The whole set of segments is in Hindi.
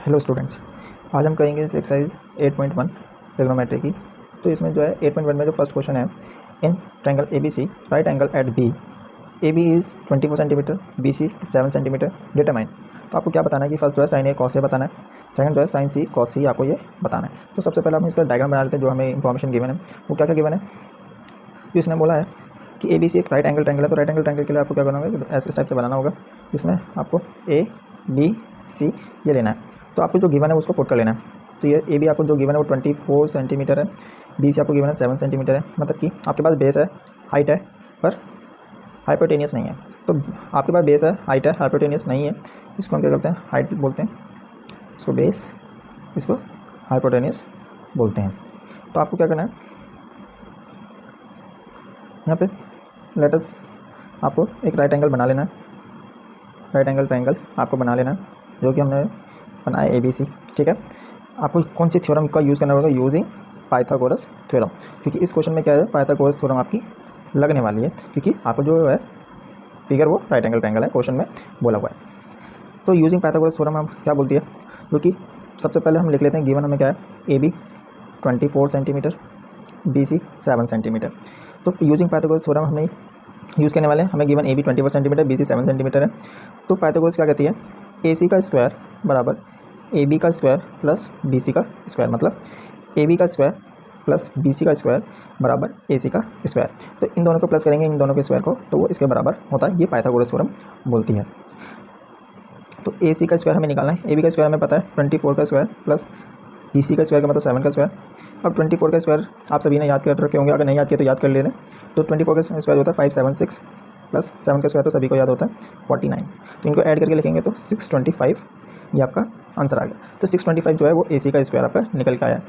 हेलो स्टूडेंट्स, आज हम करेंगे इस एक्सरसाइज 8.1 ट्रिग्नोमेट्री की। तो इसमें जो है 8.1 में जो फर्स्ट क्वेश्चन है, in triangle ABC right angle at B, AB is 24 centimetre, BC 7 centimetre, determine. तो आपको क्या बताना है कि फर्स्ट जो है साइन ए कॉस ए बताना है, सेकंड जो है साइन सी कॉस सी आपको ये बताना है। तो सबसे पहले हम इसका डायग्राम बना लेते हैं। जो हमें इन्फॉर्मेशन गिवन है वो क्या क्या गिवन है। तो इसने बोला है कि ABC एक राइट एंगल ट्रायंगल है। तो राइट एंगल ट्रायंगल के लिए आपको क्या करना होगा, ऐसे टाइप से बनाना होगा जिसमें आपको ABC ये लेना है। तो आपको जो गिवन है उसको पुट कर लेना है। तो ये AB आपको जो गिवन है वो 24 सेंटीमीटर है, BC आपको गिवन है 7 सेंटीमीटर है। मतलब कि आपके पास बेस है, हाइट है, पर हाइपोटेनियस नहीं है। तो आपके पास बेस है, हाइट है, हाइपोटेनियस नहीं है। इसको हम क्या करते हैं, हाइट बोलते हैं, इसको बेस, इसको हाइपोटेनियस बोलते हैं। तो आपको क्या करना है, यहाँ पे लेटस आपको एक राइट एंगल बना लेना है। राइट एंगल ट्रायंगल आपको बना लेना है जो कि हमने बनाया ABC। ठीक है, आपको कौन सी थ्योरम का यूज़ करना होगा, यूजिंग पाइथागोरस थ्योरम, क्योंकि इस क्वेश्चन में क्या है, पाइथागोरस थ्योरम आपकी लगने वाली है, क्योंकि आपको जो है फिगर वो राइट एंगल ट्रायंगल है, क्वेश्चन में बोला हुआ है। तो यूजिंग पाइथागोरस थ्योरम हम क्या बोलती है, जो कि सबसे पहले हम लिख लेते हैं गिवन हमें क्या है, AB 24 सेंटीमीटर, BC 7 सेंटीमीटर। तो यूजिंग पाइथागोरस थ्योरम हमें यूज़ करने वाले हैं। हमें given AB 24 centimetre, BC 7 centimetre है। तो पाइथागोरस क्या कहती है, AC का स्क्वायर बराबर AB का स्क्वायर प्लस BC का स्क्वायर, मतलब AB का स्क्वायर प्लस BC का स्क्वायर बराबर AC का स्क्वायर। तो इन दोनों को प्लस करेंगे, इन दोनों के स्क्वायर को, तो वो इसके बराबर होता है। ये पाइथागोरस थ्योरम बोलती है। तो AC का स्क्वायर हमें निकालना है। AB का स्क्वायर हमें पता है 24 का स्क्वायर प्लस BC का स्क्वायर का मतलब 7 का स्क्वायर। अब 24 का स्क्वायर आप सभी ने याद कर रखे होंगे, अगर नहीं याद किया तो याद कर लेना। तो 24 का स्क्वायर होता है 576 प्लस 7 का स्क्वायर तो सभी को याद होता है 49। तो इनको ऐड करके लिखेंगे तो 625, ये आपका आंसर आ गया। तो 625 जो है वो AC का स्क्वायर आपका निकल के आया।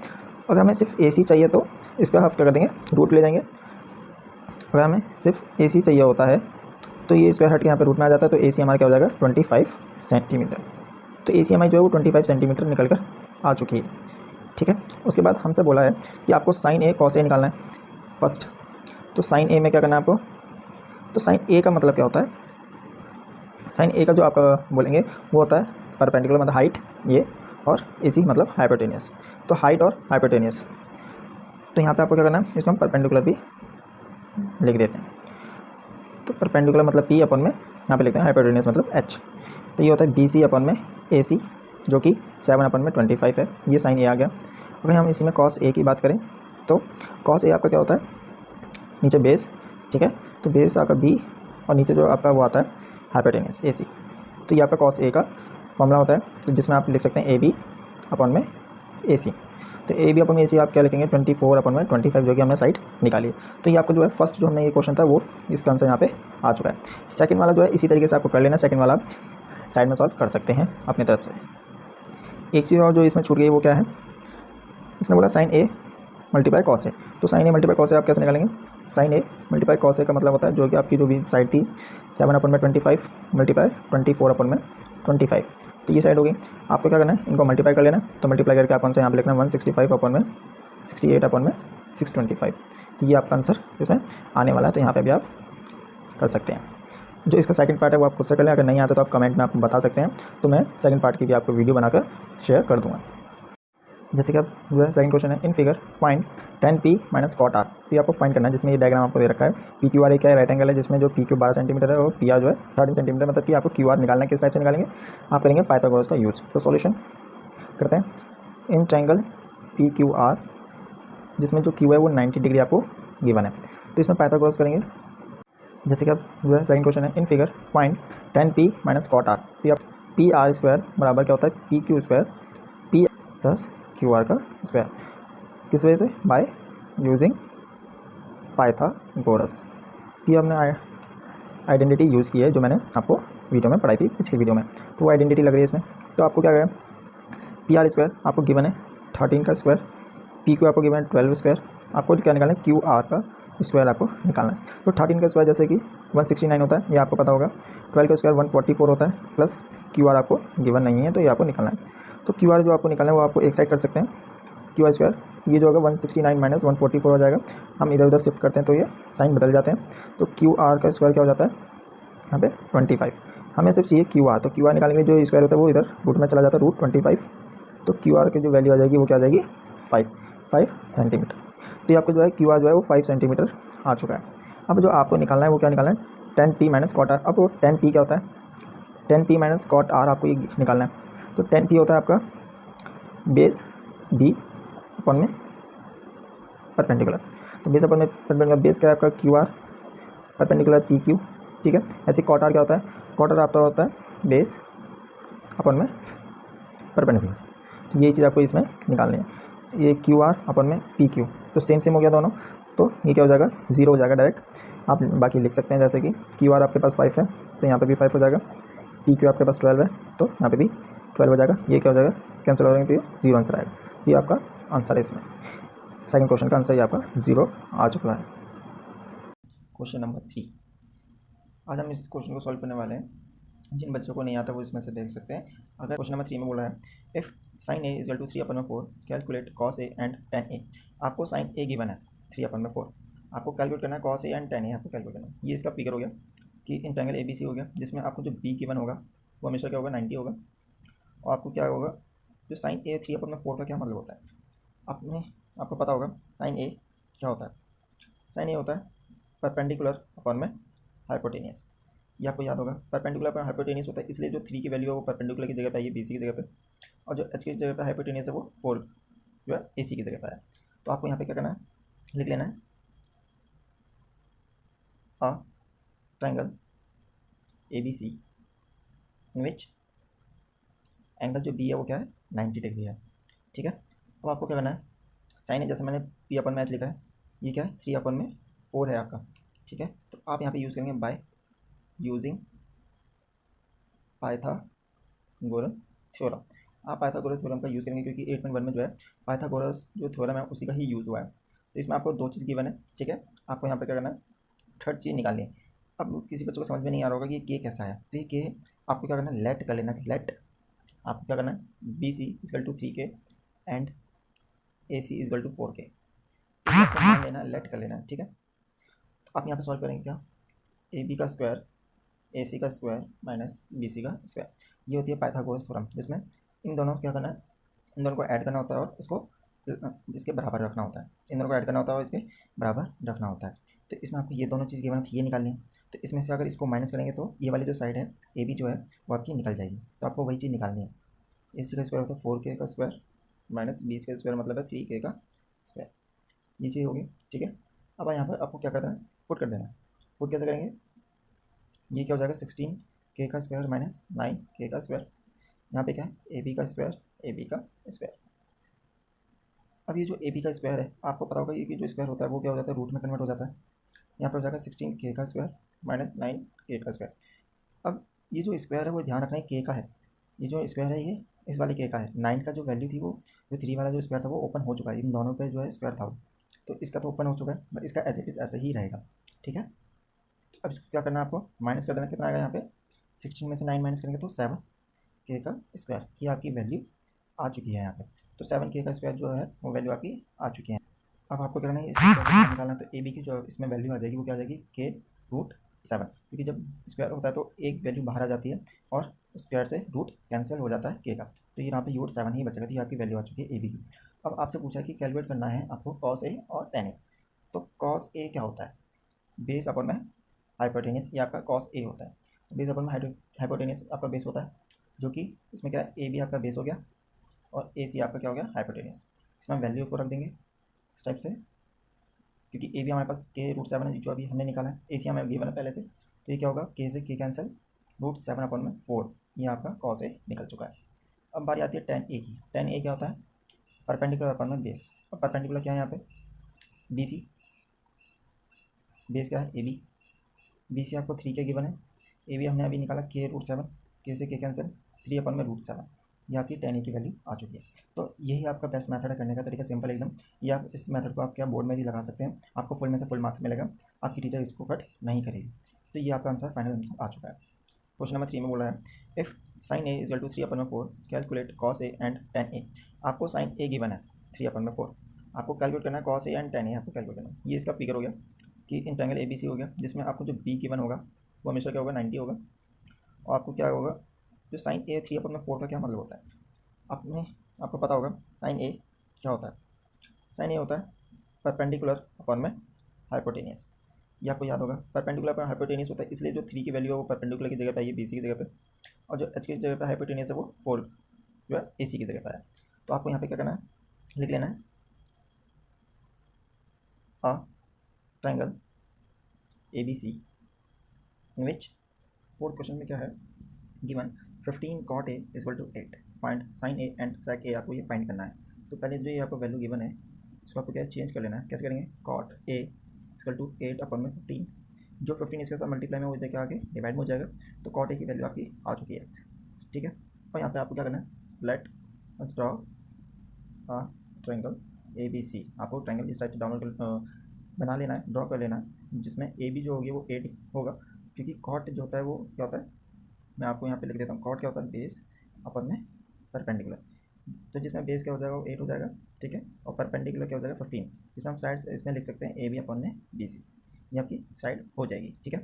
अगर हमें सिर्फ AC चाहिए तो इसका हाफ क्या कर देंगे, रूट ले जाएंगे। अगर हमें सिर्फ AC चाहिए होता है तो ये स्क्वायर हट के यहाँ पे रूट में आ जाता है। तो AC हमारा क्या हो जाएगा 25 सेंटीमीटर। तो AC हमारी जो है वो 25 सेंटीमीटर निकल कर आ चुकी है। ठीक है, उसके बाद हमसे बोला है कि आपको साइन ए कॉस ए निकालना है फर्स्ट। तो साइन ए में क्या करना है आपको, तो साइन ए का मतलब क्या होता है, साइन ए का जो आप बोलेंगे वो होता है परपेंडिकुलर, मतलब हाइट ये, और AC मतलब हाइपोटेनियस। तो हाइट और हाइपोटेनियस, तो यहाँ पे आपको क्या करना है, इसको हम परपेंडिकुलर भी लिख देते हैं। तो परपेंडिकुलर मतलब P अपन में यहाँ पे लिखते हैं, हाइपोटेनियस मतलब H। तो ये होता है BC अपन में AC जो कि 7 अपन में 25 है। ये साइन ए आ गया। अगर हम इसी में कॉस ए की बात करें तो कॉस ए आपका क्या होता है, नीचे बेस, ठीक है, तो बेस आपका B और नीचे जो आपका वो आता है हाइपोटेनियस AC। तो ये आपका कॉस ए का फॉर्मूला होता है, तो जिसमें आप लिख सकते हैं AB अपन में AC। तो AB अपन में AC आप क्या लिखेंगे 24 अपन में 25, जो कि हमने साइड निकाली है। तो ये आपको जो है फर्स्ट जो हमने ये क्वेश्चन था वो इसका आंसर यहाँ पे आ चुका है। सेकंड वाला जो है इसी तरीके से आपको कर लेना, सेकंड वाला साइड में सॉल्व कर सकते हैं अपनी तरफ से। एक चीज़ और जो इसमें छूट गई वो क्या है, इसने बोला sign A multiply cos A. तो sign A multiply cos A आप कैसे निकालेंगे, sign A multiply cos A का मतलब होता है जो कि आपकी जो भी साइड थी 7 अपन में 25 मल्टीप्लाई 24 अपन में 25। तो ये साइड हो गई। आपको क्या करना है, इनको मल्टीप्लाई कर लेना। तो मल्टीप्लाई करके अपन से यहाँ पे लिखना 165 अपन में 68 अपन में 625। तो ये आपका आंसर इसमें आने वाला है। तो यहाँ पर भी आप कर सकते हैं। जो इसका सेकंड पार्ट है वो आप खुद से कर लें, अगर नहीं आता तो आप कमेंट में आप बता सकते हैं, तो मैं सेकंड पार्ट की भी आपको वीडियो बनाकर शेयर कर दूंगा। जैसे कि आप जो है सेकंड क्वेश्चन है, in figure find tan P minus cot R। तो ये आपको फाइंड करना है, जिसमें ये डायग्राम आपको दे रखा है। PQR क्या है, राइट एंगल है, जिसमें जो PQ 12 सेंटीमीटर है और PR जो है 13 सेंटीमीटर। मतलब कि आपको QR निकालना है, किस टाइप से निकालेंगे, आप करेंगे पाइथागोरस का यूज़। तो सॉल्यूशन करते हैं, इन ट्रायंगल PQR जिसमें जो Q है वो 90 डिग्री आपको गिवन है। तो इसमें पाइथागोरस करेंगे। जैसे कि आप जो है सेकंड क्वेश्चन है, in figure find tan P minus cot R। तो आप PR स्क्वायर बराबर क्या होता है PQ square P plus QR का स्क्वायर, किस वजह से, बाय यूजिंग पाइथागोरस। ये हमने आइडेंटिटी यूज़ की है जो मैंने आपको वीडियो में पढ़ाई थी, पिछली वीडियो में। तो वो आइडेंटिटी लग रही है इसमें। तो आपको क्या करें, PR स्क्वायर आपको गिवन है 13 का स्क्वायर, PQ आपको गिवन है 12 स्क्वायर। आपको क्या निकालना है, QR का स्क्वायर आपको निकालना है। तो 13 का स्क्वायर जैसे कि 169 होता है, ये आपको पता होगा। 12 का स्क्वायर 144 होता है, प्लस QR आपको गिवन नहीं है तो ये आपको निकालना है। तो QR जो आपको निकालना है वो आपको एक साइड कर सकते हैं, QR स्क्वायर ये जो होगा 169 माइनस 144 हो जाएगा। हम इधर उधर शिफ्ट करते हैं तो ये साइन बदल जाते हैं। तो QR का स्क्वायर क्या हो जाता है यहाँ पे 25। हमें सिर्फ चाहिए QR। तो QR निकालने के लिए जो स्क्वायर होता है वो इधर रूट में चला जाता है, रूट 25 तो क्यू आर की जो वैल्यू आ जाएगी वो क्या आ जाएगी 5 सेंटीमीटर। तो ये आपको जो है क्यू आर जो है वो 5 सेंटीमीटर आ चुका है। अब जो आपको निकालना है वो क्या निकालना है 10p माइनस कॉट आर। अब वो 10p क्या होता है 10p माइनस कॉट आर आपको ये निकालना है। तो 10p होता है आपका बेस b अपन में परपेंडिकुलर। तो बेस अपन में परपेंडिकुलर बेस क्या है आपका Q R perpendicular P Q, ठीक है। ऐसे कॉट आर क्या होता है कॉट आर आपका होता है बेस अपन में परपेंडिकुलर। तो ये चीज़ आपको इसमें निकालनी है। ये क्यू आर अपन में पी क्यू तो सेम हो गया दोनों। तो ये क्या हो जाएगा 0 हो जाएगा डायरेक्ट। आप बाकी लिख सकते हैं जैसे कि क्यू आर आपके पास 5 है तो यहाँ पे भी 5 हो जाएगा, पी क्यू आपके पास 12 है तो यहाँ पे भी 12 हो जाएगा। ये क्या हो जाएगा कैंसिल हो जाएगा तो ये 0 आंसर आएगा। ये आपका आंसर है इसमें। सेकंड क्वेश्चन का आंसर ये आपका 0 आ चुका है। क्वेश्चन नंबर 3, आज हम इस क्वेश्चन को सॉल्व करने वाले हैं। जिन बच्चों को नहीं आता वो इसमें से देख सकते हैं। अगर क्वेश्चन नंबर 3 में बोला है if sine A is 3/4 calculate cos A and tan A. आपको साइन ए गिवन है 3/4, आपको कैलकुलेट करना है cos A and tan A आपको कैलकुलेट करना है। ये इसका फिगर हो गया कि इंटेंगल ए बी सी हो गया, जिसमें आपको जो बी गिवन होगा वो हमेशा क्या होगा 90 होगा। और आपको क्या होगा जो साइन ए 3/4 का क्या मतलब होता है आपको पता होगा साइन ए क्या होता है। साइन ए होता है परपेंडिकुलर अपन में हाइपोटेनियस। ये आपको याद होगा परपेंडिकुलर पर हाइपोटेनियस होता है, इसलिए जो 3 की वैल्यू है वो परपेंडिकुलर की जगह पे आई है BC की जगह पे, और जो H की जगह पे हाइपोटेनियस है वो 4 जो है AC की जगह पर है। तो आपको यहाँ पे क्या करना है लिख लेना है a triangle ABC in which angle जो B है वो क्या है 90 डिग्री है, ठीक है। अब आपको क्या करना है साइन है जैसे मैंने P/H लिखा है, ये क्या है 3/4 है आपका, ठीक है। तो आप यहाँ पे यूज़ करेंगे बाय यूजिंग पाइथागोरस थ्योरम। आप पाइथागोरस थ्योरम का यूज़ करेंगे क्योंकि 8.1 में जो है पाइथागोरस जो थ्योरम है उसी का ही यूज़ हुआ है। तो इसमें आपको 2 चीज़ गिवन है, ठीक है। आपको यहाँ पे क्या करना है थर्ड चीज़ निकालनी है। अब किसी बच्चों को समझ में नहीं आ रहा होगा कि के कैसा है, तो ये के आपको क्या करना है लेट कर लेना है। लेट आपको क्या करना है BC = 3K and AC = 4K मान लेना लेट कर लेना है, ठीक है। तो आप यहाँ पे सॉल्व करेंगे क्या AB का स्क्वायर AC का स्क्वायर माइनस BC का स्क्वायर, ये होती है पाइथागोरस थ्योरम, जिसमें इन दोनों को क्या करना है इन दोनों को ऐड करना होता है और इसको इसके बराबर रखना होता है। इन दोनों को ऐड करना होता है और इसके बराबर रखना होता है। तो इसमें आपको ये दोनों चीज़ गिवन थी ये निकालनी है। तो इसमें से अगर इसको माइनस करेंगे तो ये वाली जो साइड है AB जो है वो आपकी निकल जाएगी। तो आपको वही चीज़ निकालनी है। AC का स्क्वायर होता है 4K का स्क्वायर माइनस BC का स्क्वायर मतलब है 3K का स्क्वायर, ये चीज़ होगी, ठीक है। अब यहाँ पर आपको क्या करना है पुट कर देना है। पुट कैसे करेंगे ये क्या हो जाएगा 16K का स्क्वायर माइनस 9K का स्क्वायर, यहाँ पे क्या है AB का स्क्वायर AB का स्क्वायर। अब ये जो AB का स्क्वायर है आपको पता होगा ये जो स्क्वायर होता है वो क्या हो जाता है रूट में कन्वर्ट हो जाता है। यहाँ पे हो जाएगा 16K का स्क्वायर माइनस 9K का स्क्वायर। अब ये जो स्क्वायर है वो ध्यान रखना है K का है, ये जो स्क्वायर है ये इस वाले K का है। 9 का जो वैल्यू थी वो जो 3 वाला जो स्क्वायर था वो ओपन हो चुका है, इन दोनों पे जो है स्क्वायर था वो, तो इसका तो ओपन हो चुका है बट इसका एज इट इज़ ऐसे ही रहेगा, ठीक है। तो अब इसको क्या करना है आपको माइनस कर देना, कितना आएगा यहाँ पे 16 में से 9 माइनस करेंगे तो 7K का स्क्वायर, ये आपकी वैल्यू आ चुकी है यहाँ पे। तो 7K का स्क्वायर जो है वो वैल्यू आपकी आ चुकी है। अब आपको करना है इसको निकालना है, तो AB की जो इसमें वैल्यू आ जाएगी वो क्या आ जाएगी K√7, क्योंकि जब स्क्वायर होता है तो एक वैल्यू बाहर आ जाती है और स्क्वायर से रूट कैंसिल हो जाता है K का, तो ये यहाँ पे √7 ही बचेगा। तो ये आपकी वैल्यू आ चुकी है AB की। अब आपसे पूछा कि कैलकुलेट करना है आपको cos A और tan A। तो cos A क्या होता है बेस अपन में हाइपोटेनियस, ये आपका cos A होता है। बेस अपन में हाइपोटेनियस आपका बेस होता है, जो कि इसमें क्या है AB आपका बेस हो गया और AC आपका क्या हो गया हाइपोटेनियस। इसमें वैल्यू को रख देंगे इस टाइप से, क्योंकि AB हमारे पास K√7 है जो अभी हमने निकाला है, AC हमें गिवन है पहले से, तो ये क्या होगा K से K कैंसिल √7/4, ये आपका cos A निकल चुका है। अब बारी आती है tan A की। tan A क्या होता है परपेंडिकुलर अपन में बेस, और परपेंडिकुलर क्या है यहाँ पे BC, बेस क्या है AB, BC आपको 3K गिवन है, AB हमने अभी निकाला K√7, K से K कैंसिल 3/√7, ये आपकी tan A की वैल्यू आ चुकी है। तो यही आपका बेस्ट मेथड है करने का तरीका, सिंपल एकदम। ये आप इस मेथड को आप क्या बोर्ड में भी लगा सकते हैं, आपको फुल में से फुल मार्क्स मिलेगा, आपकी टीचर इसको कट नहीं करेगी। तो ये आपका आंसर फाइनल आंसर आ चुका है। क्वेश्चन नंबर 3 में बोला है if sine A = 3/4 calculate cos A and tan A। आपको साइन A गिवन है 3/4, आपको कैलकुलेट करना है cos A and tan A आपको कैलकुलेट करना है। ये इसका फिगर हो गया कि इंटेंगल ABC हो गया, जिसमें आपको जो B गिवन होगा वो हमेशा क्या होगा 90 होगा। और आपको क्या होगा जो साइन A 3/4 का क्या मतलब होता है आपको पता होगा साइन ए क्या होता है। साइन ए होता है परपेंडिकुलर अपॉन में हाइपोटेनियस। ये आपको याद होगा, परपेंडिकुलर पर हाइपोटेनियस होता है, इसलिए जो 3 की वैल्यू है वो परपेंडिकुलर की जगह पे आई है BC की जगह पे, और जो H की जगह पे हाइपोटेनियस है वो 4 जो है AC की जगह पर है। तो आपको यहाँ पे क्या करना है, लिख लेना है a triangle ABC in which, fourth question में क्या है, given 15 cot A is equal to 8, फाइंड sin A and sec A, आपको ये फाइंड करना है। तो पहले जो ये आपको वैल्यू गिवन है इसको आपको क्या चेंज कर लेना है। कैसे करेंगे, cot A equal to 8 upon में 15, जो 15 इसके साथ मल्टीप्लाई में हो जाएगा आगे डिवाइड में हो जाएगा, तो cot A की वैल्यू आपकी आ चुकी है। ठीक है, और यहाँ पे आपको क्या करना है, let us draw a triangle ABC। आपको ट्रायंगल इस टाइप से डाउनलोड बना लेना है, ड्रॉ कर लेना है, जिसमें AB जो होगी वो 8 होगा, क्योंकि cot जो होता है वो क्या होता है, मैं आपको यहाँ पे लिख देता हूँ, cot क्या होता है, बेस अपन में परपेंडिकुलर। तो जिसमें बेस क्या हो जाएगा वो 8 हो जाएगा, ठीक है, और परपेंडिकुलर क्या हो जाएगा 15, जिसमें हम साइड इसमें लिख सकते हैं AB अपन में BC, ये आपकी साइड हो जाएगी। ठीक है,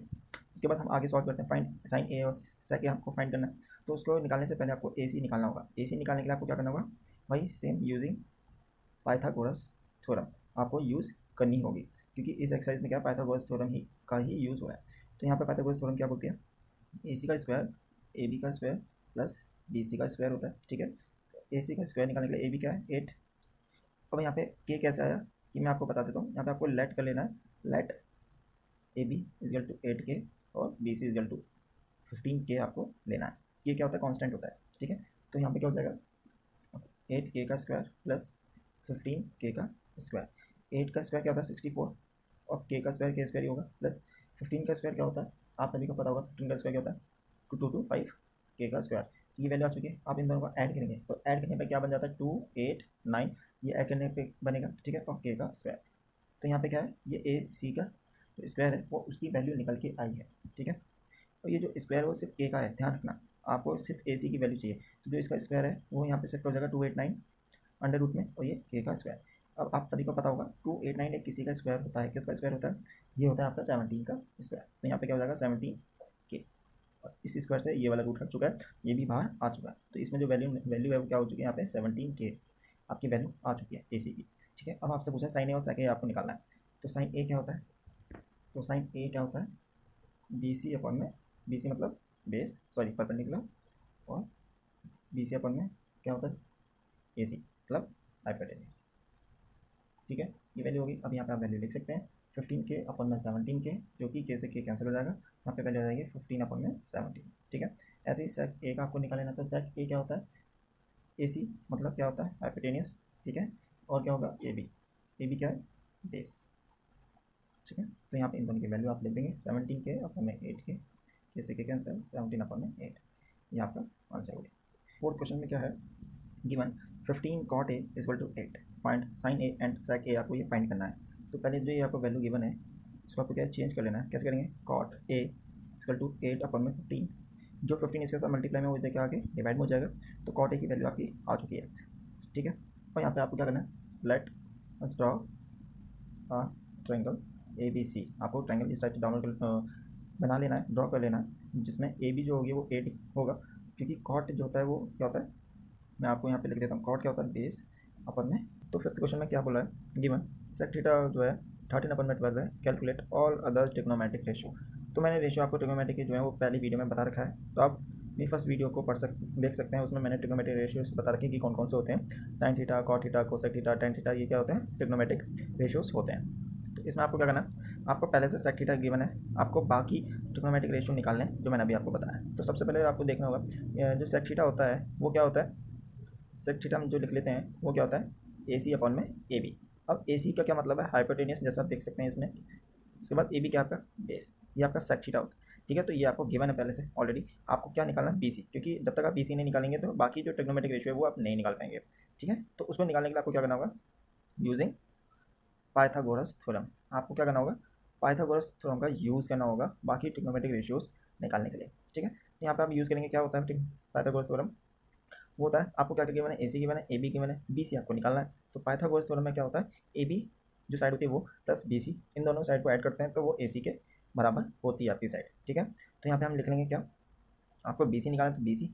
उसके बाद हम आगे सॉल्व करते हैं, फाइंड साइन A और sec A हमको फाइंड करना है। तो उसको निकालने से पहले आपको AC निकालना होगा। AC निकालने के लिए आपको क्या करना होगा, वही सेम यूजिंग पाइथागोरस थ्योरम आपको यूज़ करनी होगी, क्योंकि इस एक्सरसाइज में क्या पाइथागोरस थ्योरम ही का ही यूज़ हो रहा है। तो यहाँ पर पाइथागोरस थ्योरम क्या बोलती है, AC का स्क्वायर AB का स्क्वायर प्लस BC का स्क्वायर होता है। ठीक है, तो AC का स्क्वायर निकालने के लिए AB क्या है 8। अब यहाँ पे K कैसे आया कि मैं आपको बता देता हूँ, यहाँ पे आपको लेट कर लेना है, late AB equal to 8K और BC इजल टू 15K आपको लेना है। ये क्या होता है, कॉन्स्टेंट होता है। ठीक है, तो यहाँ पे क्या हो जाएगा 8K का स्क्वायर प्लस 15K का स्क्वायर। 8 का स्क्वायर क्या होता है 64, और K का स्क्वायर K स्क्वायर ही होगा, प्लस 15 का स्क्वायर क्या होता है, आप सभी को पता होगा 15 का स्क्वायर क्या होता है 2 K का स्क्वायर। ये वैल्यू आ चुकी है, आप इन दोनों को ऐड करेंगे, तो ऐड करने पे क्या बन जाता है 2 8 9, ये ऐड करने पे बनेगा। ठीक है, और K का स्क्वायर, तो यहाँ पे क्या है, ये AC का जो स्क्वायर है वो उसकी वैल्यू निकल के आई है। ठीक है, और ये जो स्क्वायर है वो सिर्फ K का है, ध्यान रखना, आपको सिर्फ AC की वैल्यू चाहिए, तो जो इसका स्क्वायर है वो यहाँ पे शिफ्ट हो जाएगा 289 अंडर रूट में, और ये K का स्क्वायर। अब आप सभी को पता होगा 289 एक किसी का स्क्वायर होता है, किसका स्क्वायर होता है, ये होता है आपका 17 का स्क्वायर। तो यहाँ पे क्या हो जाएगा 17K, और इस स्क्वायर से ये वाला रूट कट चुका है, ये भी बाहर आ चुका है, तो इसमें जो वैल्यू है वो क्या हो चुकी है, यहाँ पे 17K आपकी वैल्यू आ चुकी है AC की। ठीक है, अब आपसे पूछा साइन ए और sec A आपको निकालना है। तो साइन A क्या होता है, तो साइन A क्या होता है BC अपॉन में, BC मतलब बेस सॉरी परपेंडिकुलर, और BC अपॉन में क्या होता है AC मतलब हाइपोटेन्यूज। ठीक है, ये वैल्यू होगी। अब यहाँ पे आप वैल्यू लिख सकते हैं 15K अपॉन में 17K, जो कि K से K कैंसिल हो जाएगा, यहाँ पे वैल्यू आ जाएगी 15 अपॉन में 17। ठीक है, ऐसे ही sec A का आपको निकाल लेना, तो sec A क्या होता है AC मतलब क्या होता है हाइपोटेन्यूज। ठीक है, और क्या होगा AB क्या है बेस। ठीक है, तो यहाँ पे इन दोनों की वैल्यू आप लिख देंगे 17K अपॉन में 8K, K से K कैंसिल 17 अपॉन में 8, ये आपका आंसर हो गया। फोर्थ क्वेश्चन में क्या है, given 15 cot A is equal to 8, फाइंड sin A and sec A, आपको ये फाइंड करना है। तो पहले जो ये आपको वैल्यू गिवन है इसको आपको क्या चेंज कर लेना है। कैसे करेंगे, cot A is equal to 8 upon में 15, जो 15 इसके साथ मल्टीप्लाई में हो जाएगा आगे डिवाइड में हो जाएगा, तो cot A की वैल्यू आपकी आ चुकी है। ठीक है, और यहाँ पे आपको क्या करना है, let us draw a triangle ABC। आपको ट्रायंगल इस टाइप से डाउनलोड बना लेना है, ड्रॉ कर लेना है, जिसमें AB जो होगी वो 8 होगा, क्योंकि cot जो होता है वो क्या होता है, मैं आपको यहाँ पे लिख देता हूँ, cot क्या होता है बेस अपन में। तो फिफ्थ क्वेश्चन में क्या बोला है, गिवन sec थीटा जो है 13 अपन में 12 है, calculate all other trigonometric ratio. तो मैंने रेशियो आपको ट्रिग्नोमेट्रिक की जो है वो पहली वीडियो में बता रखा है, तो आप मेरी फर्स्ट वीडियो को देख सकते हैं, उसमें मैंने ट्रिग्नोमेट्रिक रेशियोज बता रखे कि कौन कौन से होते हैं, sine theta, cot theta, cosec theta, tan theta, ये क्या होते हैं ट्रिग्नोमेट्रिक रेशियोज होते हैं। तो इसमें आपको क्या करना है, आपको पहले से sec थीटा गिवन है, आपको बाकी ट्रिग्नोमेट्रिक रेशियो निकालने हैं जो मैंने अभी आपको बताया। तो सबसे पहले आपको देखना होगा जो sec थीटा होता है वो क्या होता है, sec थीटा हम जो लिख लेते हैं वो क्या होता है AC अपॉन में AB। अब AC का क्या मतलब है हाइपोटेनियस, जैसा आप देख सकते हैं इसमें, उसके बाद AB क्या आपका बेस, ये आपका sec थीटा होता है। ठीक है, तो ये आपको गिवन है पहले से ऑलरेडी, आपको क्या निकालना है BC, क्योंकि जब तक आप BC नहीं निकालेंगे तो बाकी जो ट्रिग्नोमेट्रिक रेशियो है वो आप नहीं निकाल पाएंगे। ठीक है, तो उसको निकालने के लिए आपको क्या करना होगा, यूजिंग पाइथागोरस थ्योरम, आपको क्या करना होगा पाइथागोरस थ्योरम का यूज़ करना होगा बाकी ट्रिग्नोमेट्रिक रेशियोज निकालने के लिए। ठीक है, यहाँ पे आप यूज़ करेंगे क्या होता है पाइथागोरस थ्योरम, वो होता है आपको क्या गिवन है AC गिवन है, AB गिवन है, BC आपको निकालना है। तो पाइथागोरस थ्योरम में क्या होता है AB जो साइड होती है वो प्लस BC, इन दोनों साइड को ऐड करते हैं तो वो AC के बराबर होती है आपकी साइड। ठीक है, तो यहाँ पे हम लिख लेंगे क्या, आपको BC निकालना है, तो BC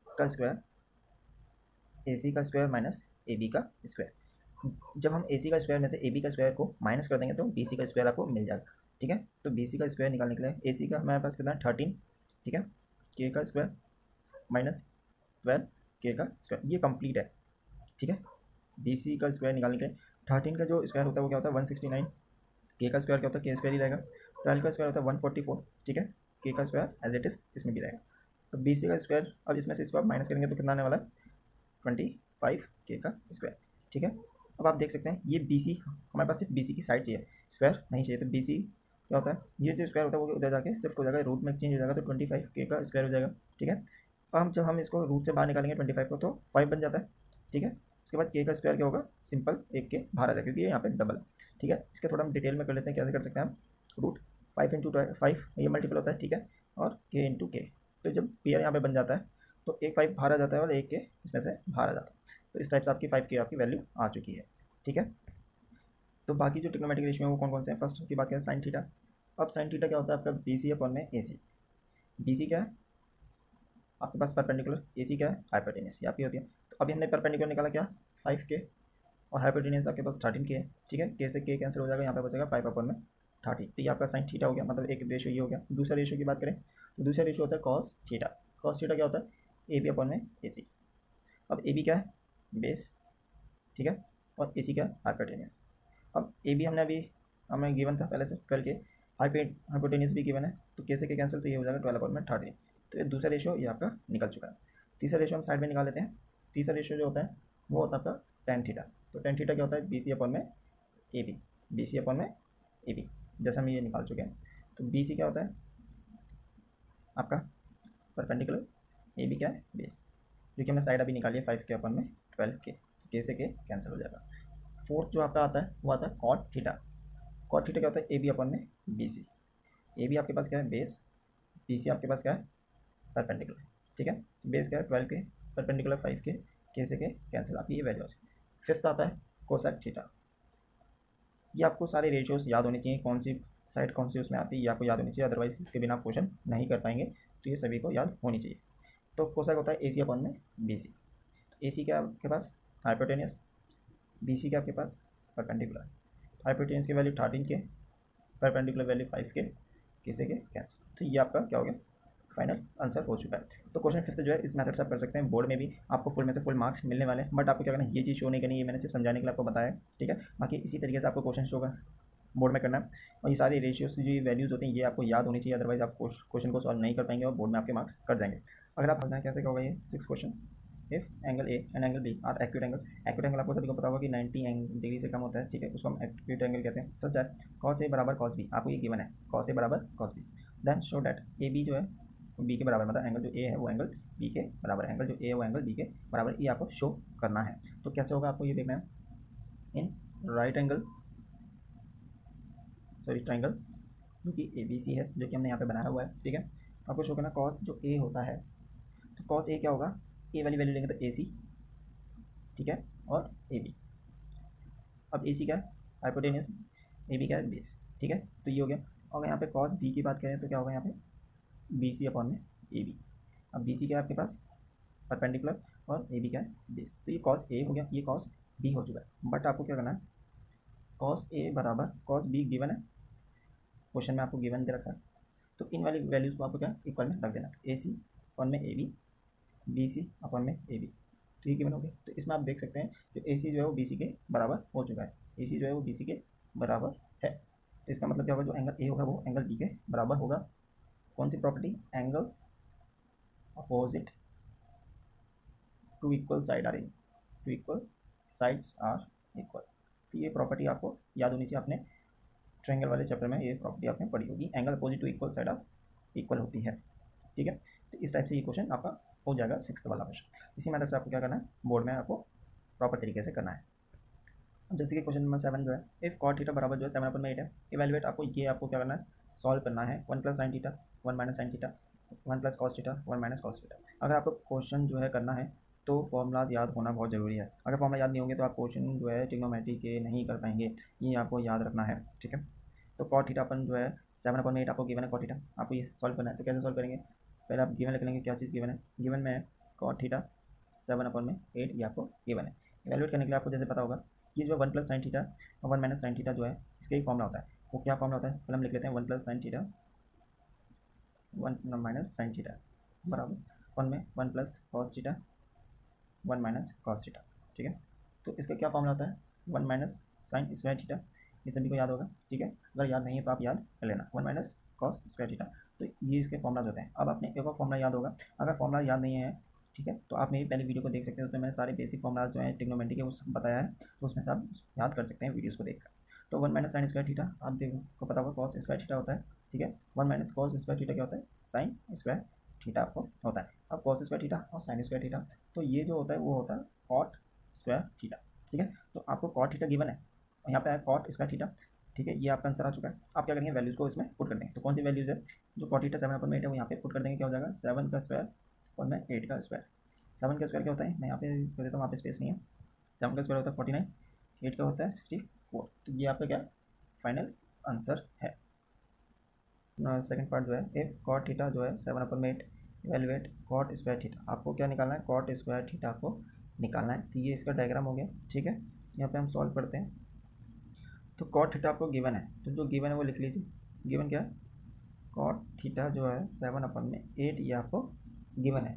का स्क्वायर ए सी का स्क्वायर माइनस ए बी का स्क्वायर। जब हम ए सी का स्क्वायर में से ए बी का स्क्वायर को माइनस कर देंगे तो बी सी का स्क्वायर आपको मिल जाएगा। ठीक है, तो बी सी का स्क्वायर निकालने के लिए ए सी का हमारे पास कितना है 13, ठीक है, के का स्क्वायर माइनस 12 के का स्क्वायर, ये कंप्लीट है। ठीक है, बी सी का स्क्वायर निकालने के लिए 13 का जो स्क्वायर होता है वो क्या होता है 169, के का स्क्वायर क्या होता है के स्क्वायर ही रहेगा, 12 का स्क्वायर होता है 144, ठीक है, के का स्क्वायर एज इट इज़ इसमें भी रहेगा। तो बी सी का स्क्वायर अब इसमें से इसको आप माइनस करेंगे तो कितना आने वाला है 25 के का स्क्वायर। ठीक है, अब आप देख सकते हैं ये बी सी हमारे पास सिर्फ बी सी की साइड चाहिए, स्क्वायर नहीं चाहिए। तो बी सी क्या होता है, ये जो स्क्वायर होता है वो उधर जाके शिफ्ट हो जाएगा, रूट में चेंज हो जाएगा, तो 25 के का स्क्वायर हो जाएगा। ठीक है, और हम जब हम इसको रूट से बाहर निकालेंगे 25 को तो 5 बन जाता है। ठीक है, उसके बाद के का स्क्वायर क्या होगा, सिंपल एक के बाहर आ जाएगा क्योंकि ये यहाँ पे डबल है। ठीक है, इसके थोड़ा हम डिटेल में कर लेते हैं, कैसे कर सकते हैं हम, रूट 5 इंटू 5 ये मल्टीपल होता है, ठीक है, और के इंटू के, तो जब पेयर यहाँ पे बन जाता है तो एक 5 बाहर आ जाता है और एक के इसमें से बाहर आ जाता है। तो इस टाइप से आपकी 5 की आपकी वैल्यू आ चुकी है। ठीक है, तो बाकी जो ट्रिग्नोमेट्रिक रेशियो है वो कौन कौन से हैं, फर्स्ट की बात करें साइन थीटा। अब साइन थीटा क्या होता है आपका बी सी अपॉन में ए सी। बी सी क्या है आपके पास परपेंडिकुलर, ए सी क्या है हाइपोटेन्यूस, ये आपकी होती है। तो अभी हमने परपेंडिकुलर निकाला क्या 5 के, और हाइपोटेन्यूस आपके पास 13 के है। ठीक है, के से के कैंसिल हो जाएगा, यहाँ पे बचेगा 5 अपॉन में 30, तो ये आपका साइन थीटा हो गया, मतलब एक रेशियो ये हो गया। दूसरा रेशियो की बात करें तो दूसरा रेशियो होता है कॉस थीटा। कॉस थीटा क्या होता है ए बी अपॉन में ए सी। अब ए बी क्या है बेस, ठीक है, और ए सी क्या है हाइपोटेन्यूस। अब ए बी हमने अभी हमें गिवन था पहले से 12 के, हाइपोटेन्यूस भी गिवन है, तो कैसे के कैंसिल, तो ये हो जाएगा 12 अपॉन में 30। तो ये दूसरा रेशियो ये आपका निकल चुका है। तीसरा रेशियो हम साइड में निकाल लेते हैं। तीसरा रेशियो जो होता है वो होता है आपका टेन थीटा। तो टेन थीटा क्या होता है बी सी अपॉन में A B, B C upon में ए बी, जैसे हम ये निकाल चुके हैं। तो बी सी क्या होता है आपका परपेंडिकुलर, ए बी क्या है बेस, जो कि हमने साइड अभी निकाली है 5 के अपॉन में 12 के से के कैंसिल हो जाएगा। फोर्थ जो आपका आता है वो आता है कॉट थीटा। कॉट थीटा क्या होता है ए बी अपॉन में बी सी। ए बी आपके पास क्या है बेस, बी सी आपके पास क्या है परपेंडिकुलर। ठीक है, बेस क्या है 12 के, परपेंडिकुलर 5 के से के कैंसिल, आपकी ये वैल्यू। फिफ्थ आता है कोसेक थीटा। ये आपको सारे रेशियोज याद होने चाहिए, कौन सी साइड कौन सी उसमें आती है ये आपको याद होनी चाहिए, अदरवाइज इसके बिना आप क्वेश्चन नहीं कर पाएंगे, तो ये सभी को याद होनी चाहिए। तो कोसेक होता है ए सी अपॉन में बी सी। ए सी क्या आपके पास हाइपोटेनियस, बी सी क्या आपके पास परपेंडिकुलर। हाइपोटेनियस की वैल्यू 13 के, परपेंडिकुलर वैल्यू 5 के से के कैंसिल, तो ये आपका क्या हो गया फाइनल आंसर हो चुका है। तो क्वेश्चन फिफ्थ जो है इस मेथड से आप कर सकते हैं, बोर्ड में भी आपको फुल में से फुल मार्क्स मिलने वाले हैं, बट आपको क्या करना है ये चीज़ शो नहीं करनी, ये मैंने सिर्फ समझाने के लिए आपको बताया है। ठीक है, बाकी इसी तरीके से आपको क्वेश्चन शो बोर्ड में करना है, और ये सारी रेशियोज जो वैल्यूज़ होती हैं ये आपको याद होनी चाहिए, अदरवाइज आप क्वेश्चन को सॉल्व नहीं कर पाएंगे और बोर्ड में आपके मार्क्स कट जाएंगे। अगर आप बताएं कैसे होगा ये 6 question, if angle A and angle B are acute angle. Acute angle आपको सभी को पता होगा कि 90 डिग्री से कम होता है, ठीक है, उसको हम एक्यूट एंगल कहते हैं। सच दैट कॉस ए बराबर कॉस बी, आपको ये गिवन है कॉस ए बराबर cos B, then show that A B जो है बी के बराबर, मतलब एंगल जो ए है वो एंगल बी के बराबर, एंगल जो ए है वो एंगल बी के बराबर, ये आपको शो करना है। तो कैसे होगा आपको ये देखना है, in right angle sorry triangle जो कि ए बी सी है, जो कि हमने यहाँ पे बनाया हुआ है। ठीक है, तो आपको शो करना कॉस जो ए होता है, तो कॉस ए क्या होगा, ए वाली वैल्यू लेंगे तो ए सी, ठीक है, और ए बी। अब ए सी क्या है हाइपोटेनियस, ए बी क्या है बेस। ठीक है, तो ये हो गया। और यहाँ पे कॉस बी की बात करें तो क्या होगा यहाँ पे बी सी अपॉन में ए बी। अब बी सी क्या है आपके पास परपेंडिकुलर, और ए बी क्या है बेस, तो ये कॉस ए हो गया, ये कॉस बी हो चुका है। बट आपको क्या करना है, कॉस ए बराबर कॉस बी गिवन है, क्वेश्चन में आपको गिवन दे रखा है, तो इन वाली वैल्यूज़ को आपको क्या इक्वल में रख देना, ए सी अपॉन में ए बी सी अपॉन में ए बी, तो ये गिवन हो गया। तो इसमें आप देख सकते हैं जो ए सी जो है वो बी सी के बराबर हो चुका है, ए सी जो है वो बी सी के बराबर है। तो इसका मतलब क्या होगा, जो एंगल ए होगा वो एंगल बी के बराबर होगा। कौन सी property, angle opposite to equal side are to equal sides are equal. तो ये प्रॉपर्टी आपको याद होनी चाहिए, आपने ट्रायंगल वाले चैप्टर में ये प्रॉपर्टी आपने पढ़ी होगी, angle opposite to equal side are equal होती है। ठीक है, तो इस टाइप से ये क्वेश्चन आपका हो जाएगा 6th वाला क्वेश्चन। इसी मेथड से आपको क्या करना है, बोर्ड में आपको प्रॉपर तरीके से करना है। अब जैसे कि क्वेश्चन नंबर 7 जो है, इफ कॉट थीटा बराबर जो है 7 अपॉन में 8 है, इवेलुएट आपको ये आपको क्या करना है सॉल्व करना है 1 plus sine theta 1 minus sine theta 1 plus cos theta 1 minus cos theta. अगर आपको क्वेश्चन जो है करना है तो फॉर्मूलाज याद होना बहुत ज़रूरी है, अगर फॉर्मूला याद नहीं होंगे तो आप क्वेश्चन जो है ट्रिग्नोमेट्री के नहीं कर पाएंगे, ये आपको याद रखना है। ठीक है, तो कॉट थीटा अपन जो है 7 अपॉन में 8 आपको गिवन है, कॉट थीटा आपको ये सॉल्व करना है। तो कैसे सॉल्व करेंगे, पहले आप गिवन लिख लेंगे क्या चीज़ गिवन है, गिवन में कॉट थीटा 7/8 ये आपको गिवन है। इवैल्यूएट करने के लिए आपको जैसे पता होगा ये जो 1 + sin थीटा और 1 - sin थीटा जो है इसका ही फॉर्मूला होता है। वो क्या फॉर्मूला होता है, पहले हम लिख लेते हैं 1 + sin थीटा 1 - sin थीटा बराबर 1 में 1 + cos थीटा 1 - cos थीटा। ठीक है, तो इसका क्या फॉर्मूला होता है 1 - sin स्क्वायर थीटा। ये सभी को याद होगा। ठीक है, अगर याद नहीं है तो आप याद कर लेना 1 - cos स्क्वायर थीटा। तो ये इसके फॉर्मूलाज होते हैं। अब आपने एक और फॉर्मूला याद होगा, अगर फॉर्मूला याद नहीं है ठीक है तो आप मेरी पहली वीडियो को देख सकते हैं, उसमें मैंने सारे बेसिक फॉर्मूलाज जो हैं ट्रिग्नोमेट्री के वो सब बताया है, तो उसमें से आप याद कर सकते हैं वीडियोज़ को देखकर। तो 1 - sin स्क्वायर थीटा आप देखो को पता होगा cos स्क्वायर थीटा होता है। ठीक है, 1 - cos स्क्वायर थीटा क्या होता है, sin स्क्वायर थीटा आपको होता है। अब cos स्क्वायर थीटा और sin स्क्वायर थीटा, तो ये जो होता है वो होता है cot स्क्वायर थीटा। ठीक है, तो आपको cot थीटा गिवन है और यहाँ पे है cot स्क्वायर थीटा। ठीक है, ये आपका आंसर आ चुका है। आप क्या करेंगे, वैल्यूज़ को इसमें पुट कर देंगे। तो कौन सी वैल्यूज़ है, जो cot थीटा 7/8 है वो यहाँ पे पुट कर देंगे। क्या हो जाएगा 7 का स्क्वायर और मैं 8 का स्क्वायर। 7 का स्क्वायर क्या होता है, मैं यहाँ पे कर देता हूँ, वहाँ पे स्पेस नहीं है। 7 का स्क्वायर होता है 49, 8 का होता है 64। तो ये आपका क्या फाइनल आंसर है। सेकंड पार्ट जो है, इफ cot थीटा जो है 7/8 इवेलुएट cot स्क्वायर थीटा। आपको क्या निकालना है, cot स्क्वायर थीटा आपको निकालना है। तो ये इसका डायग्राम हो गया। ठीक है, यहाँ पे हम सॉल्व करते हैं। तो cot थीटा आपको गिवन है, तो जो गिवन है वो लिख लीजिए। गिवन क्या है, cot थीटा जो है 7/8 ये आपको गिवन है।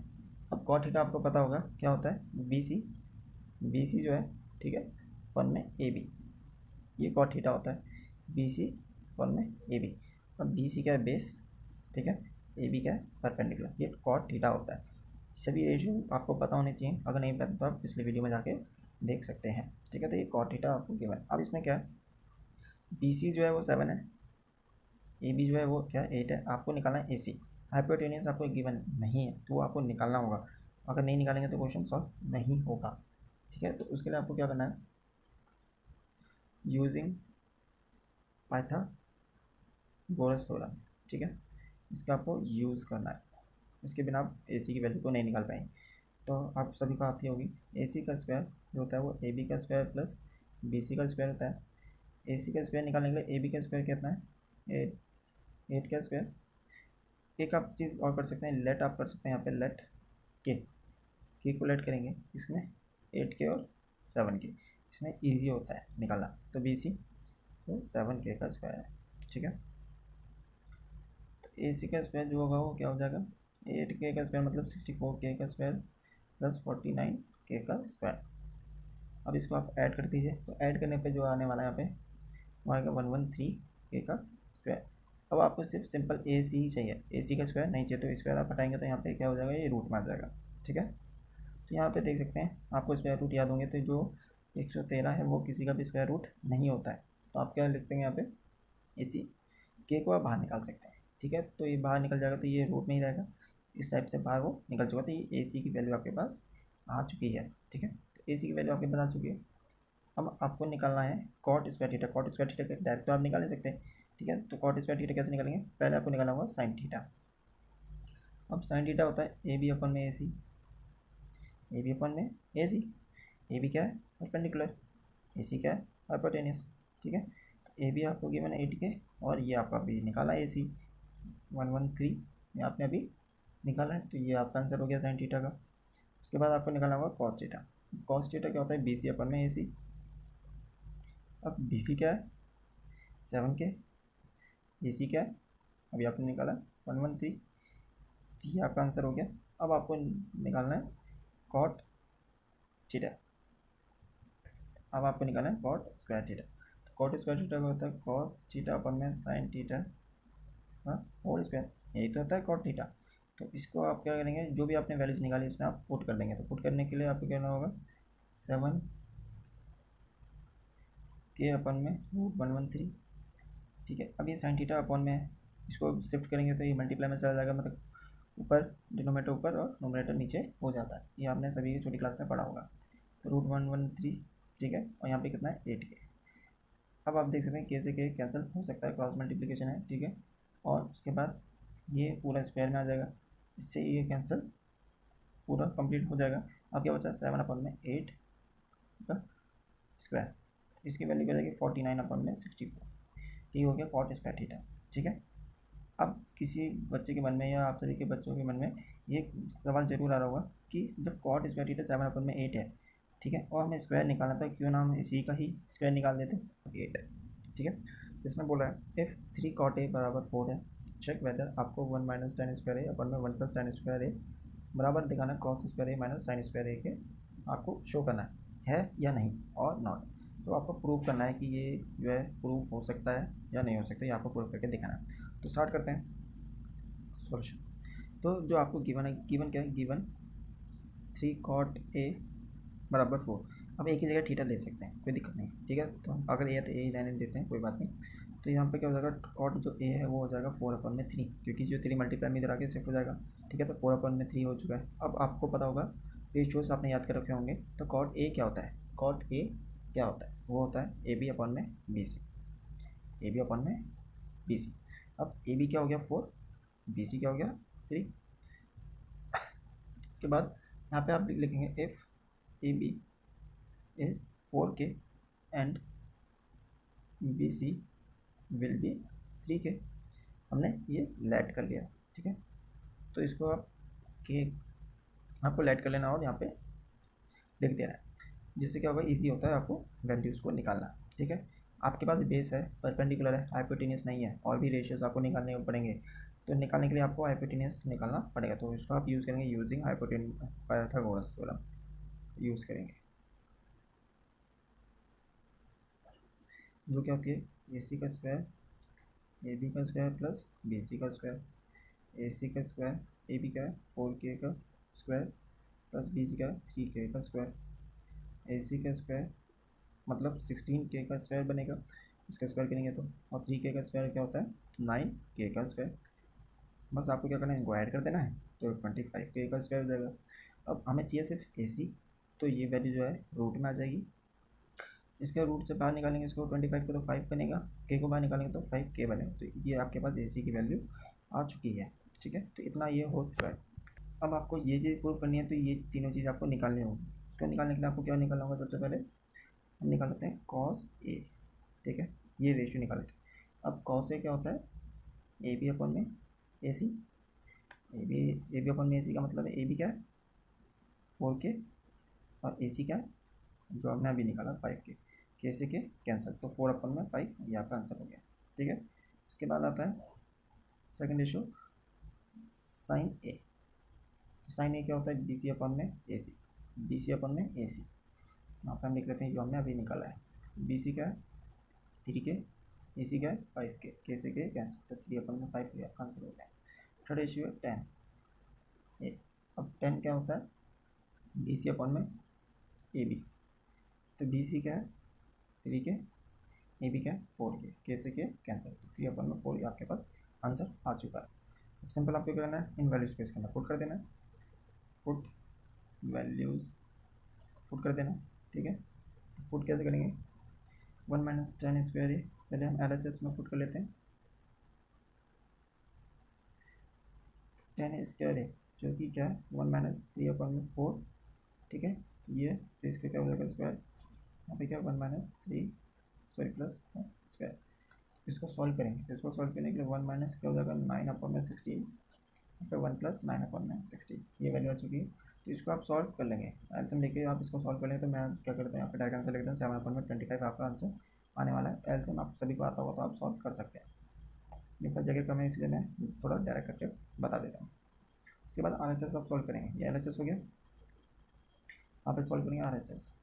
अब cot थीटा आपको पता होगा क्या होता है, बी सी जो है ठीक है 1 में ए बी, ये cot थीटा होता है। बी सी 1 में ए बी, अब बी सी क्या है बेस, ठीक है, ए बी क्या है परपेंडिकुलर, ये cot थीटा होता है। सभी रेशियो आपको पता होने चाहिए, अगर नहीं पता तो आप पिछले वीडियो में जाके देख सकते हैं। ठीक है, तो ये cot थीटा आपको गिवन। अब इसमें क्या है, बी सी जो है वो 7 है, ए बी जो है वो क्या 8 है। आपको निकालना है ए सी। हाइपोटेन्यूज आपको गिवन नहीं है तो वो आपको निकालना होगा, अगर नहीं निकालेंगे तो क्वेश्चन सॉल्व नहीं होगा। ठीक है, तो उसके लिए आपको क्या करना है, यूजिंग पाइथागोरस थ्योरम। ठीक है, इसका आपको यूज़ करना है, इसके बिना आप ए सी की वैल्यू को नहीं निकाल पाएंगे। तो आप सभी को आती होगी, ए सी का स्क्वायर जो होता है वो ए बी का स्क्वायर प्लस बी सी का स्क्वायर होता है। ए सी का स्क्वायर निकालने के लिए ए बी का स्क्वायर कितना है, 8 का स्क्वायर। एक आप चीज़ और कर सकते हैं, लेट आप कर सकते हैं यहाँ पे, लेट के को लेट करेंगे इसमें 8 के और 7 के, इसमें इजी होता है निकालना। तो बी सी तो 7 के का स्क्वायर है। ठीक है, तो ए सी का स्क्वायर जो होगा वो क्या हो जाएगा, 8 के का स्क्वायर मतलब 64 के का स्क्वायर प्लस 49 के का स्क्वायर। अब इसको आप ऐड कर दीजिए, तो ऐड करने पे जो आने वाला है यहाँ पे वो आएगा 113 के का स्क्वायर। अब आपको सिर्फ सिंपल ए सी ही चाहिए, ए सी का स्क्वायर नहीं चाहिए, तो स्क्वायर आप हटाएंगे तो यहाँ पे क्या हो जाएगा, ये रूट में आ जाएगा। ठीक है, तो यहाँ पे देख सकते हैं, आपको स्क्वायर रूट याद होंगे, तो जो 113 है वो किसी का भी स्क्वायर रूट नहीं होता है। तो आप क्या लिख देंगे यहाँ पे, इसी के को आप बाहर निकाल सकते हैं। ठीक है, तो ये बाहर निकल जाएगा तो ये रूट में ही रहेगा, इस टाइप से बाहर वो निकल चुका। तो ये ए सी की वैल्यू आपके पास आ चुकी है। ठीक है, तो ए सी की वैल्यू आपके पास आ चुकी है। अब आपको निकालना है cot square theta. Cot square theta direct तो आप निकाल नहीं सकते। ठीक है, तो कॉट स्क्वायर थीटा कैसे निकालेंगे, पहले आपको निकालना होगा साइन थीटा। अब साइन थीटा होता है ए बी अपन में ए सी, ए बी अपन में ए सी, ए बी क्या है परपेंडिकुलर, ए सी क्या है हाइपोटेनियस। ठीक है, तो ए बी आपको गिवन है 8 के और ये आपका अभी निकाला ए सी 113, ये आपने अभी निकाला है। तो ये आपका आंसर हो गया साइन थीटा का। उसके बाद आपको निकालना होगा कॉस थीटा। कॉस थीटा क्या होता है, बी सी अपन में ए सी। अब बी सी क्या है 7 के, ए सी क्या है अभी आपने निकाला 113, ये आपका आंसर हो गया। अब आपको निकालना है कॉट थीटा। अब आपको निकालना है कॉट स्क्वायर थीटा। तो कॉट स्क्वायर थीटा का होता है कॉस थीटा अपन में साइन थीटा होल स्क्वायर, यही तो होता है कॉट थीटा। तो इसको आप क्या करेंगे, जो भी आपने वैल्यूज निकाली इसमें आप पुट कर देंगे। तो पुट करने के लिए आपको कहना होगा 7 के अपन में रूट 113। ठीक है, अब ये साइन थीटा अपन में है, इसको शिफ्ट करेंगे तो ये मल्टीप्लाई में चला जाएगा, मतलब ऊपर डिनोमिनेटर ऊपर और नोमिनेटर नीचे हो जाता है। ये आपने सभी छोटी क्लास में पढ़ा होगा। तो रूट 113, ठीक है, और यहाँ पे कितना है 8 के। अब आप देख सकते हैं के से के कैंसिल हो सकता है, क्रॉस मल्टीप्लिकेशन है। ठीक है, और उसके बाद ये पूरा स्क्वायर में आ जाएगा, इससे ये कैंसिल पूरा कंप्लीट हो जाएगा। अब क्या बचा 7/8 का स्क्वायर, इसकी वैल्यू क्या हो जाएगी 49/64। ये हो गया कॉट स्क्वायर थीटा। ठीक है, अब किसी बच्चे के मन में या आप सभी के बच्चों के मन में ये सवाल जरूर आ रहा होगा कि जब कॉट स्क्वायर थीटा 7/8 है, ठीक है, और हमें स्क्वायर निकालना था, क्यों ना हम इसी का ही स्क्वायर निकाल देते, 8 है, ठीक है। जिसमें बोला है इफ़ 3 cot a बराबर 4 है, चेक वेदर आपको 1 माइनस tan स्क्वायर ए अपन में 1 प्लस tan स्क्वायर ए बराबर दिखाना कॉस स्क्वायर ए माइनस साइन स्क्वायर ए के आपको शो करना है या नहीं और नॉट। तो आपको प्रूव करना है कि ये जो है प्रूव हो सकता है या नहीं हो सकता, ये आपको प्रूव करके दिखाना है। तो स्टार्ट करते हैं सॉल्यूशन। तो जो आपको गिवन है, गिवन क्या है, गिवन 3 cot a बराबर 4। अब एक ही जगह थीटा ले सकते हैं, कोई दिक्कत नहीं, ठीक है। तो अगर ए है तो ए ही लाइन देते हैं, कोई बात नहीं। तो यहाँ पे क्या हो जाएगा, कॉट जो ए है वो हो जाएगा 4/3, क्योंकि जो 3 मल्टीप्लाई में इधर आके शिफ्ट हो जाएगा, ठीक है। तो 4/3 हो चुका है। अब आपको पता होगा, रेशियोज आपने याद कर रखे होंगे। तो कॉट ए क्या होता है, कॉट ए क्या होता है, वो होता है ए बी अपॉन में B C, A B upon में बी सी। अब ए बी क्या हो गया 4, बी सी क्या हो गया 3। इसके बाद यहाँ पे आप लिखेंगे if A B is 4k and B C will be 3k। हमने ये लेट कर लिया, ठीक है। तो इसको आप के आपको लेट कर लेना और यहाँ पे लिख देना है, जिससे क्या होगा, इजी होता है आपको वैल्यूज़ को निकालना, ठीक है। आपके पास बेस है, परपेंडिकुलर है, हाइपोटेनियस नहीं है, और भी रेशियोज आपको निकालने पड़ेंगे। तो निकालने के लिए आपको हाइपोटेनियस निकालना पड़ेगा। तो इसको आप यूज़ करेंगे यूजिंग पाइथागोरस थ्योरम यूज़ करेंगे, जो क्या होती है ए सी का स्क्वायर ए बी का स्क्वायर प्लस बी सी का स्क्वायर। ए सी का स्क्वायर ए बी का 4k का स्क्वायर प्लस बी सी का 3k का स्क्वायर। ए सी का स्क्वायर मतलब 16k का स्क्वायर बनेगा, इसका स्क्वायर करेंगे तो, और 3k का स्क्वायर क्या होता है 9k का स्क्वायर। बस आपको क्या करना है, इनको ऐड कर देना है, तो 25k का स्क्वायर हो जाएगा। अब हमें चाहिए सिर्फ ए सी, तो ये वैल्यू जो है रूट में आ जाएगी। इसके रूट से बाहर निकालेंगे इसको 25 को तो 5 बनेगा, के को बाहर निकालेंगे तो 5k बनेगा। तो ये आपके पास ए सी की वैल्यू आ चुकी है, ठीक है। तो इतना ये हो चुका है। अब आपको ये चीज़ प्रूव करनी है, तो ये तीनों चीज़ आपको निकालनी होगी। इसको निकालने के लिए आपको क्या निकालना होगा, सबसे पहले हम निकाल लेते हैं कॉस ए, ठीक है। ये रेशियो निकाल लेते हैं। अब कॉस ए क्या होता है, ए बी अपॉन में ए सी। ए बी अपॉन में ए सी का मतलब है ए बी क्या है 4k और ए सी क्या है जो हमने अभी निकाला 5k, के से के कैंसिल, तो 4/5 ये आपका आंसर हो गया, ठीक है। उसके बाद आता है सेकंड रेशियो साइन ए। तो साइन ए क्या होता है बी सी अपॉन में ए सी, बी सी अपॉन में ए सी। यहाँ पर हम लिख लेते हैं जो हमने अभी निकाला है। बी सी क्या है 3k, ए सी क्या है 5k, के से के कैंसिल, तो 3/5 ये आपका आंसर हो गया। थर्ड रेशियो है tan ए। अब tan क्या होता है बी सी अपॉन में ए बी। तो बी सी क्या है 3k, ए बी क्या है 4k, के से के कैंसिल, तो 3/4 आपके पास आंसर आ चुका है। अब सिंपल आपको क्या करना है, इन वैल्यूज़ को इसके अंदर पुट कर देना है, पुट वैल्यूज़ पुट कर देना, ठीक है। तो पुट कैसे करेंगे, 1 माइनस tan स्क्वायर ए, पहले हम LHS में पुट कर लेते हैं tan स्क्वायर ए, जो कि क्या है 1 माइनस 3/4, ठीक है। तो ये तो इसका क्या हो जाएगा स्क्वायर, यहाँ पे क्या 1 माइनस 3 सॉरी प्लस स्क्वायर। इसको सॉल्व करेंगे, तो इसको सॉल्व करने के लिए 1 माइनस क्या हो जाएगा 9/16, यहाँ पे 1 प्लस 9/16 ये वैल्यू आ चुकी है। तो इसको आप सॉल्व कर लेंगे, एल्सियम लेके आप इसको सॉल्व कर लेंगे। तो मैं क्या करता हूँ यहाँ पे डायरेक्ट आंसर लिखता हूँ 7/25 आपका आंसर आने वाला है। एल्सियम आप सभी को आता होगा तो आप सॉल्व कर सकते हैं, लेकिन जगह कम है इसलिए मैं थोड़ा डायरेक्ट करके बता देता हूँ। उसके बाद RHS आप सॉल्व करेंगे, ये LHS हो गया, आप सॉल्व करेंगे RHS।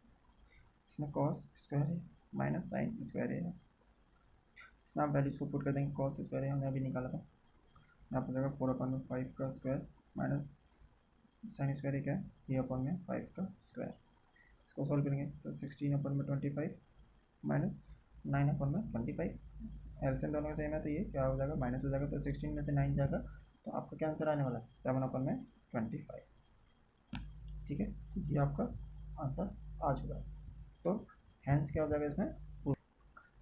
इसमें कॉस स्क्वायर है माइनस साइन स्क्वायर है, इसमें आप वैल्यूज को पुट कर देंगे। कॉस स्क्वायर है हमने अभी निकाला था, यहाँ पर जाएगा 4/5 का स्क्वायर माइनस साइन स्क्वायर क्या है 3/5 का स्क्वायर। इसको सॉल्व करेंगे तो 16/25 माइनस 9/25, एलसीएम दोनों का सेम है तो ये क्या हो जाएगा माइनस हो जाएगा, तो 16 में से 9 जाएगा, तो आपका क्या आंसर आने वाला है 7/25, ठीक है। तो ये आपका आंसर आ चुका है। तो हैंस क्या हो जाएगा इसमें प्रूफ,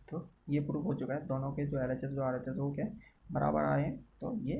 तो ये प्रूफ हो चुका है। दोनों के जो LHS जो RHS हो क्या बराबर आए हैं, तो ये